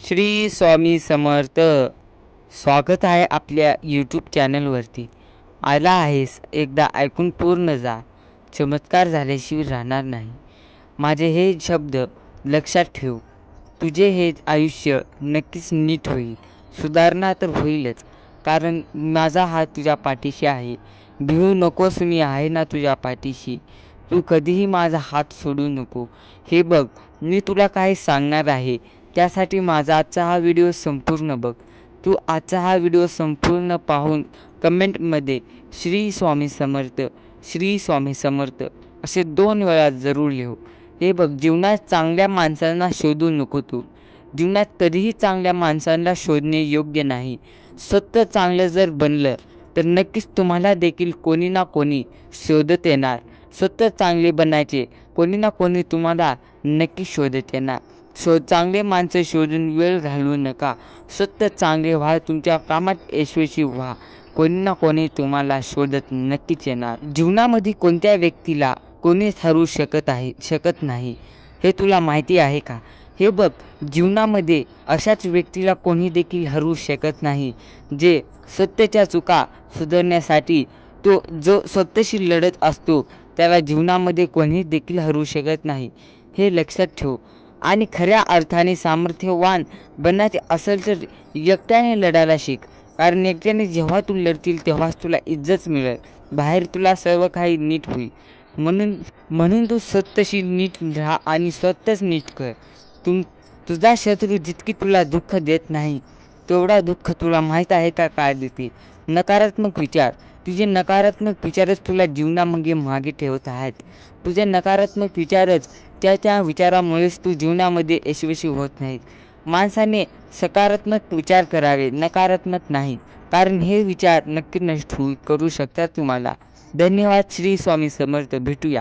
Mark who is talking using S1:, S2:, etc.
S1: श्री स्वामी समर्थ. स्वागत आहे आपल्या यूट्यूब चॅनलवरती. आला आहेस एकदा ऐकून पूर्ण जा. चमत्कार झाल्याशिवाय राहणार नाही. माझे हे शब्द लक्षात ठेव. तुझे हे आयुष्य नक्कीच नीट होईल. सुधारणा तर होईलच, कारण माझा हात तुझ्या पाठीशी आहे. भिवू नकोस, मी आहे ना तुझ्या पाठीशी. तू कधीही माझा हात सोडू नको. हे बघ, मी तुला काही सांगणार आहे, त्यासाठी माझा आजचा हा व्हिडिओ संपूर्ण बघ. तू आजचा हा व्हिडिओ संपूर्ण पाहून कमेंटमध्ये श्री स्वामी समर्थ, श्री स्वामी समर्थ असे 2 वेळा जरूर लिहू. हे बघ, जीवनात चांगल्या माणसांना शोधू नको तू. जीवनात कधीही चांगल्या माणसांना शोधणे योग्य नाही. सत्य चांगलं जर बनलं तर नक्कीच तुम्हाला देखील कोणी ना कोणी शोधत येणार. सत्य चांगले बनायचे, कोणी ना कोणी तुम्हाला नक्की शोधत येणार. चांगले माणसं शोधून वेळ घालवू नका. सत्य चांगले व्हा, तुमच्या कामात यशस्वी व्हा. कोणी ना कोणी तुम्हाला शोधत नक्कीच येणार. जीवनामध्ये कोणत्या व्यक्तीला कोणीच हरवू शकत नाही, हे तुला माहिती आहे का? हे बघ, जीवनामध्ये अशाच व्यक्तीला कोणी देखील हरवू शकत नाही, जे सत्याच्या चुका सुधारण्यासाठी जो स्वतःशी लढत असतो. त्याला जीवनामध्ये कोणी देखील हरवू शकत नाही, हे लक्षात ठेव. आणि खऱ्या अर्थाने सामर्थ्यवान बनायचे असेल तर एकट्याने लढायला शिक. कारण एकट्याने जेव्हा तू लढतील तेव्हाच तुला इज्जत मिळेल. बाहेर तुला सर्व काही नीट होईल. म्हणून तू सत्याशी नीट राहा आणि सत्यच नीट कर. तुझा शत्रू जितकी तुला दुःख देत नाही, तेवढा दुःख तुला माहीत आहे का काय देते? नकारात्मक विचार. तुझे नकारात्मक विचारच तुला जीवनामध्ये मागे ठेवत आहेत. तुझे नकारात्मक विचारच, त्या विचारामुळेच तू जीवनामध्ये यशस्वी होत नाहीत. माणसाने सकारात्मक विचार करावे, नकारात्मक नाही. कारण हे विचार नक्की नष्ट करू शकतात तुम्हाला. धन्यवाद. श्री स्वामी समर्थ. भेटूया.